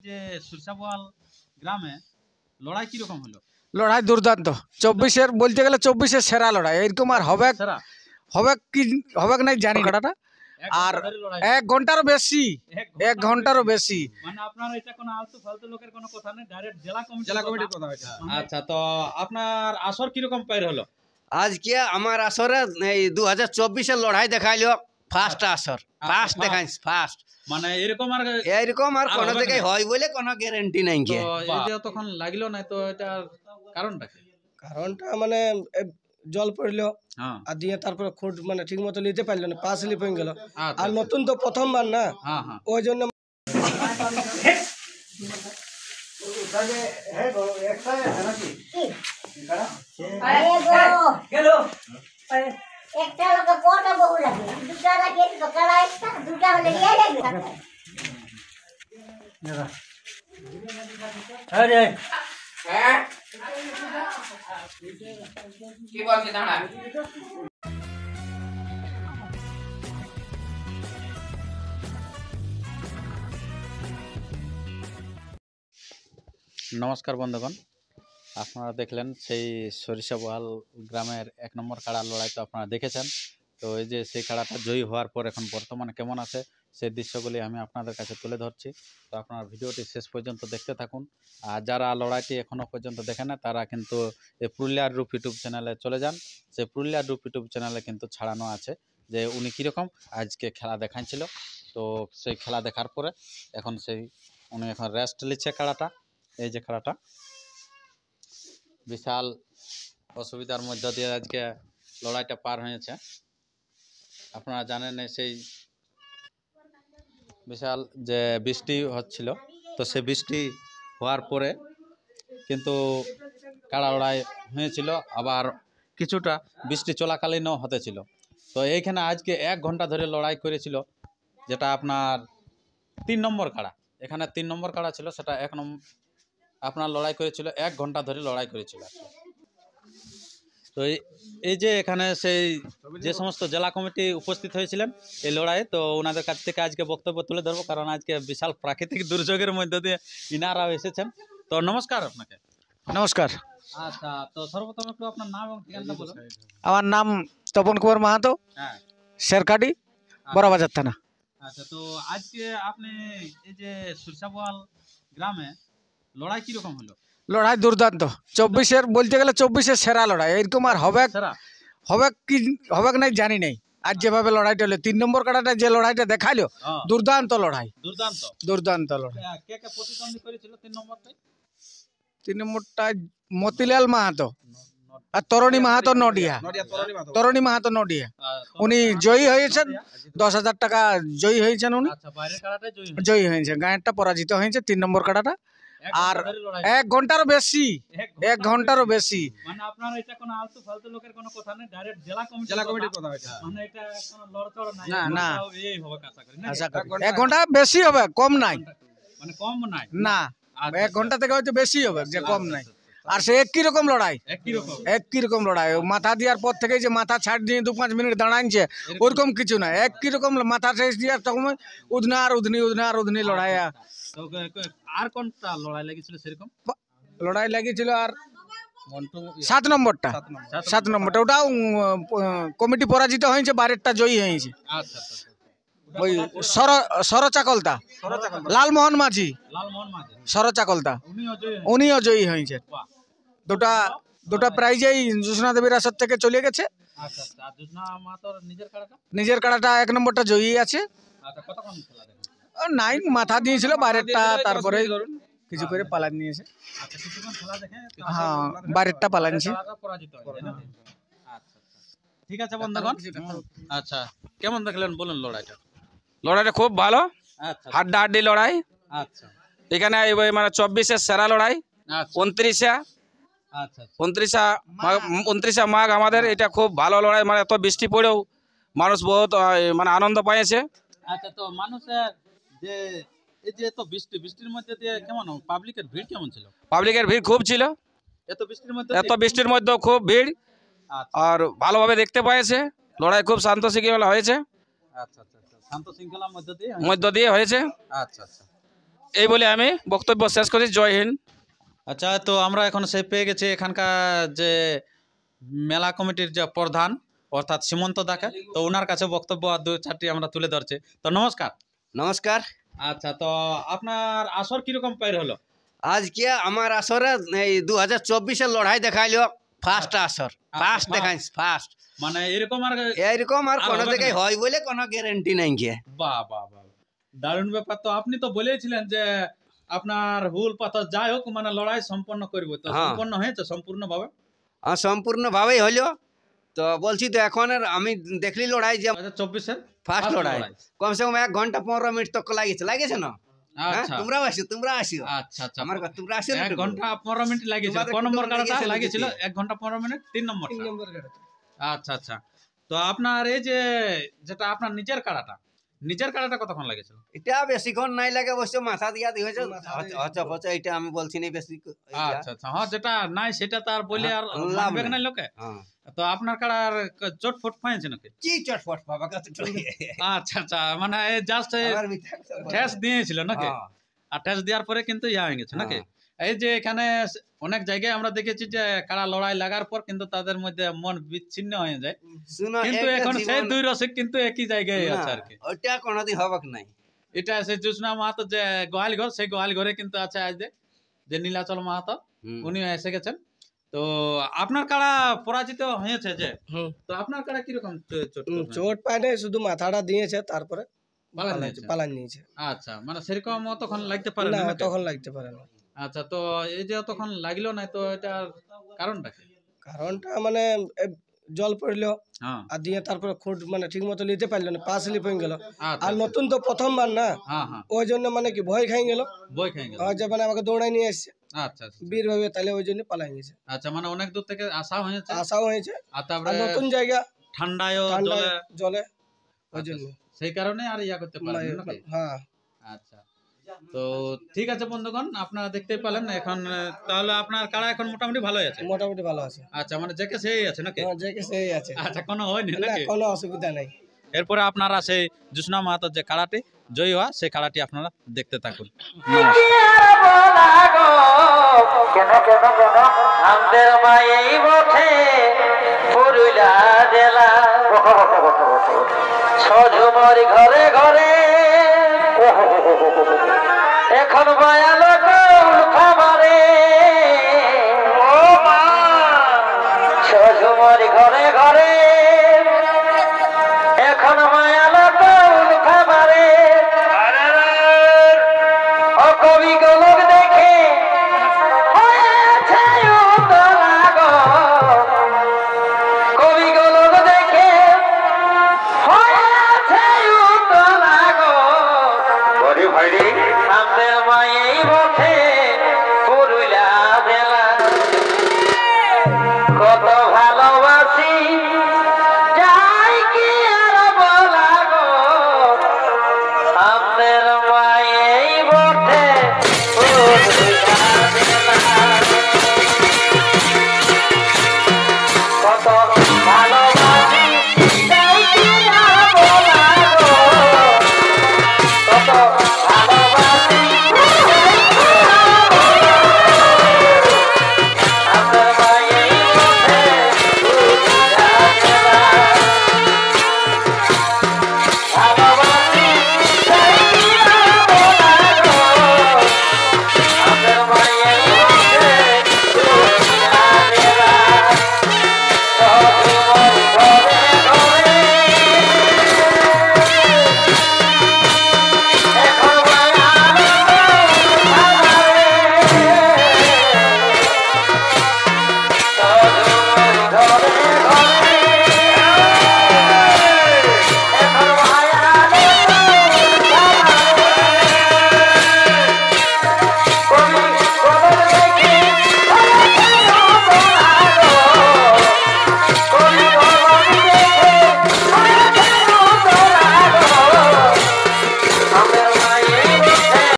যে সরিষাবোয়াল গ্রামে লড়াই কি রকম হলো? লড়াই দুর্দান্ত। 24-এর বলতে গেলে 24-এর সেরা লড়াই। এরকম আর হবে সেরা হবে কি হবে নাই জানি কাটাটা। এক আর ঘন্টা ধরে লড়াই 1 ঘন্টারও বেশি, 1 ঘন্টারও বেশি। মানে আপনার এটা কোনো আলতু ফালতু লোকের কোনো কথা নেই, ডাইরেক্ট জেলা কমিটির কথা হয়েছে। আচ্ছা, তো আপনার আসর কি রকম পার হলো? আজকে আমার আসরে এই 2024-এর লড়াই দেখাইলো ফার্স্ট আসর, ফার্স্ট দেখাই ফার্স্ট। মানে এরকম আর এইরকম আর কোন জায়গায় হয় বলে কোনো গ্যারান্টি নাই। তো এই যে তখন লাগলো না, তো এটার কারণটা কি? কারণটা মানে জল পড়লো হ্যাঁ আর দিয়ে তারপরে খুঁট মানে ঠিক মতো নিতে পারলো না, পা স্লিপ হয়ে গেল। আচ্ছা, আর নতুন তো প্রথমবার না, হ্যাঁ হ্যাঁ ওই জন্য একটা লোকে পটা বহু লাগে, দুটা লাগে তো কালা একটা, দুটা হলে ইয়ে লাগে। আরে কি বলছিস দাঁড়া? নমস্কার বন্ধুগণ, আপনারা দেখলেন সেই সরিষাবোয়াল গ্রামের 1 নম্বর কাড়ার লড়াই তো আপনারা দেখেছেন। তো এই যে সেই কাড়াটা জয়ী হওয়ার পর এখন বর্তমানে কেমন আছে সেই দৃশ্যগুলি আমি আপনাদের কাছে তুলে ধরছি। তো আপনারা ভিডিওটি শেষ পর্যন্ত দেখতে থাকুন। আর যারা লড়াইটি এখনও পর্যন্ত দেখেন না তারা কিন্তু এই পুরুলিয়ার রূপ ইউটিউব চ্যানেলে চলে যান। সেই পুরুলিয়ার রূপ ইউটিউব চ্যানেলে কিন্তু ছাড়ানো আছে যে উনি কীরকম আজকে খেলা দেখাচ্ছিল। তো সেই খেলা দেখার পরে এখন উনি এখন রেস্ট নিচ্ছে কাড়াটা। এই যে খেলাটা বিশাল অসুবিধার মধ্য দিয়ে আজকে লড়াইটা পার হয়েছে। আপনারা জানেন সেই বিশাল যে বৃষ্টি হচ্ছিল, তো সেই বৃষ্টি হওয়ার পরে কিন্তু কাড়া লড়াই হয়েছিল, আবার কিছুটা বৃষ্টি চলাকালীনও হতেছিল। তো এইখানে আজকে 1 ঘন্টা ধরে লড়াই করেছিল, যেটা আপনার 3 নম্বর কাড়া। এখানে 3 নম্বর কাড়া ছিল, সেটা আপনার লড়াই করেছিল 1 ঘন্টা ধরে লড়াই করেছিল। তো এই যে এখানে সেই যে সমস্ত জেলা কমিটি উপস্থিত হয়েছিলেন এই লড়াইয়ে, তো ওনাদের কাছ থেকে আজকে বক্তব্য তুলে ধরবো, কারণ আজকে বিশাল প্রাকৃতিক দুর্যোগের মধ্যে দিয়ে ইনারাও এসেছেন। তো নমস্কার আপনাকে। নমস্কার। আচ্ছা, তো সর্বপ্রথম একটু আপনার নাম এবং ঠিকানাটা বলুন। আমার নাম তপন কুমার মাহাতো, হ্যাঁ, শেরকাটি, বড়বাজার থানা। আচ্ছা, তো আজকে আপনি এই যে সরিষাবোয়াল গ্রামে লড়াই কি রকম হলো? লড়াই দুর্দান্ত। 24-এর বলতে গেলে 24-এর সেরা লড়াই। এরকম আর হবে সেরা হবে কি হবে নাই জানি নাই। আর যেভাবে লড়াইটা হলো 3 নম্বর কাটাটা যে লড়াইটা দেখাইলো, দুর্দান্ত লড়াই, দুর্দান্ত দুর্দান্ত লড়াই। কে কে প্রতিদ্বন্দ্বী করেছিল 3 নম্বরটাই? 3 নম্বরটা মতিলাল মাহাতো আর তরণী মাহাতো নডিয়া, তরণী মাহাতো নডিয়া। উনি জয়ী হয়েছেন, 10,000 টাকা জয়ী হয়েছেন উনি। আচ্ছা, বাইরের কাড়াটাই জয়ী হয়েছে, গায়েরটা পরাজিত হয়েছে 3 নম্বর কাটাটা। আর 1 ঘন্টারও বেশি, 1 ঘন্টারও বেশি। মানে আপনার এটা কোনো আলতু ফালতু লোকের কোনো কথা নেই, ডাইরেক্ট জেলা কমিটির কথা হয়েছে। মানে এটা কোনো লড়চড় নাই, না এই হবে আশা করি না। আশা করি 1 ঘন্টা বেশি হবে, কম নাই। মানে কম নাই না, 1 ঘন্টা থেকে হয়তো বেশি হবে, যে কম নাই। আর সে একই রকম লড়াই, একই রকম লড়াই। মাথা দেওয়ার পর থেকে যে মাথা ছাড় দিয়ে 2-5 মিনিট দাঁড়াইছে ওরকম কিছু না, একই রকম মাথা শেষ দেওয়ার সময় উধনা আর উধনি, উধনা আর উধনি লড়াই। আর কোনটা লড়াই লেগেছিল সেরকম? লড়াই লাগিয়েছিল আর 7 নম্বরটা, 7 নম্বরটা ওটাও কমিটি পরাজিত হয়েছে, বাইরেরটা জয়ী হয়েছে। আচ্ছা, ওই সরচাকলতা, লালমোহন মাঝি, সরচাকলতা, উনিও জয়ী হয়েছে। দুটা প্রাইজেই জ্যোৎস্না দেবীর আসর থেকে চলে গেছে। নিজের কাড়াটা 1 নম্বরটা জয়ী আছে। নাই মাথা দিয়েছিল, বাইরেরটা তারপরে কিছু করে পালান নিয়েছে। হ্যাঁ, বাইরেরটা পালানছে। ঠিক আছে বন্ধুগণ। আচ্ছা, কেমন দেখলেন বলুন লড়াইটা? লড়াইটা খুব ভালো, আচ্ছা হাড্ডাহাড্ডি লড়াই। আচ্ছা এখানে মানে 24-এর সেরা লড়াই। আচ্ছা 29 মাঘ আমাদের এটা খুব ভালো লড়াই। মানে এত বৃষ্টি পড়েও মানুষ বহুত মানে আনন্দ পাইছে। আচ্ছা, তো মানুষের যে এই যে এত বৃষ্টির মধ্যে দিয়ে কেমন পাবলিকের ভিড় কেমন ছিল? পাবলিকের ভিড় খুব ছিল, এত বৃষ্টির মধ্যেও খুব ভিড়। আচ্ছা, আর ভালোভাবে দেখতে পাইছে, লড়াই খুব শান্ত শৃঙ্খলা হয়েছে, আচ্ছা আচ্ছা, শান্ত শৃঙ্খলার মধ্য দিয়ে হয়েছে। আচ্ছা আচ্ছা, এই বলে আমি বক্তব্য শেষ করি। জয় হিন্দ। আচ্ছা, তো আমরা এখন সেই পেয়ে গেছি এখানকার যে মেলা কমিটির যে প্রধান অর্থাৎ সীমন্ত দাকে, তো ওনার কাছে বক্তব্য আর 2-4টি আমরা তুলে ধরছি। তো নমস্কার। নমস্কার। আচ্ছা, তো আপনার আসর কিরকম পার হলো? আজকে আমার আসরে এই 2024-এর লড়াই দেখাইলো ফার্স্ট আসর, ফার্স্ট দেখাইছি ফার্স্ট। মানে এরকম আর এইরকম আর কোনো হবে জায়গায় না। হয় বলে কোনো গ্যারান্টি নাই কি। বাহ বাহ বাহ, দারুণ ব্যাপার। তো আপনি তো বলেছিলেন যে আপনার হুল পাতা যাই হোক মানে লড়াই সম্পন্ন করব, তো হ্যাঁ। সম্পন্ন হয়েছে সম্পূর্ণভাবে? সম্পূর্ণভাবেই হইলো। তো বলছি তো এখন আর আমি দেখলি লড়াই যে 2024-এর ফার্স্ট লড়াই কমসে কম 1 ঘন্টা 15 মিনিট তক লাগেছে না? হ্যাঁ, আচ্ছা তোমরাও আসিও। আচ্ছা আচ্ছা, আমার কথা তোমরা আসিও না? 1 ঘন্টা 15 মিনিট লাগিয়েছিল। তোমাদের কোন নম্বর একটু কাড়াটা লেগেছিল লাগিয়েছিল? দিতে। 1 ঘন্টা 15 মিনিট 3 নম্বর। 3 নম্বর গাড়িতে। আচ্ছা আচ্ছা, তো আপনার এই যে যেটা আপনার নিজের কাড়াটা কতক্ষণ লাগেছিল? এটা বেশিক্ষণ নাই লাগে, অবশ্য মাথা দিয়া দিয়েছে আচ্ছা এটা আমি বলছি না বেশি। আচ্ছা আচ্ছা, হ্যাঁ, যেটা নাই সেটা তার বলে আর লাভ মানবে নাই। না লোকে। হ্যাঁ, তো আপনার কাড়ার চটফট পাইছে নাকি? কি চটফট বাবা কাছে আচ্ছা আচ্ছা, মানে জাস্ট ঠেস দিয়েছিল নাকি? আর ঠেস দেওয়ার পরে কিন্তু ইয়া হয়ে গেছে নাকি? এই যে এখানে অনেক জায়গায় আমরা দেখেছি যে কাড়া লড়াই লাগার পর কিন্তু তাদের মধ্যে মন বিচ্ছিন্ন হয়ে যায়, শুনো কিন্তু একটা এখন সেই জীবন- দুই রসিক কিন্তু একই জায়গায় না, আছে আর কি। ওটা কোনোদিন হবেক নাই। এটা আছে জোসনা মাহাতো যে গোয়াল ঘর, সেই গোয়াল ঘরে কিন্তু আছে আজ যে নীলাচল মাহাতো, হুম। উনি এসে গেছেন। তো আপনার কাড়া পরাজিত হয়েছে যে, হুম। তো আপনার কাড়া কিরকম চোট চোট পায় নাই, শুধু মাথাটা দিয়েছে, তারপরে পালান নিয়েছে? পালান নিয়েছে। আচ্ছা, মানে সেরকম তখন লাগতে পারে না, না নাকি? তখন লাগতে পারে না। আচ্ছা, তো এই যে তখন লাগলো না, তো এটার কারণটা কি? কারণটা মানে এ, জল পড়লো হ্যাঁ আর দিয়ে তারপরে খুঁট মানে ঠিক মতো নিতে পারলো না, পা স্লিপ হয়ে গেল। আচ্ছা আর নতুন তো প্রথমবার না, হ্যাঁ হ্যাঁ, ওই জন্য মানে কি ভয় খাই গেল। বই খেয়ে গেল। যে মানে আমাকে দৌড়াই নিয়ে এসছে আচ্ছা আচ্ছা বীর ভাবে, তাহলে ওই জন্য পালাই গেছে। আচ্ছা, মানে অনেক দূর থেকে আসা হয়েছে, আশাও হয়েছে, আর আর তারপরে নতুন জায়গা, ঠান্ডায়ও ঠান্ডা জলে, জলে, ওই আচ্ছা, জন্য। সেই কারণে আর ইয়া করতে পারেন নাকি? হ্যাঁ, আচ্ছা, তো ঠিক আছে বন্ধুগণ, আপনারা দেখতেই পেলেন এখন। তাহলে আপনার কাড়া এখন মোটামুটি ভালোই আছে? মোটামুটি ভালো আছে। আচ্ছা, মানে যে কে সেই আছে নাকি? হ্যাঁ, যে কি সেই আছে, আচ্ছা, কোনো হয়নি না নাকি? কোনো অসুবিধা নাই। এরপরে আপনারা সেই জোসনা মাহাতোর যে কাড়াটি জয়ী হওয়া, সেই কাড়াটি আপনারা দেখতে থাকুন। আমাদের মায়েই বটে পুরুলিয়া জেলা, সঝুমর ঘরে ঘরে এখন মায়া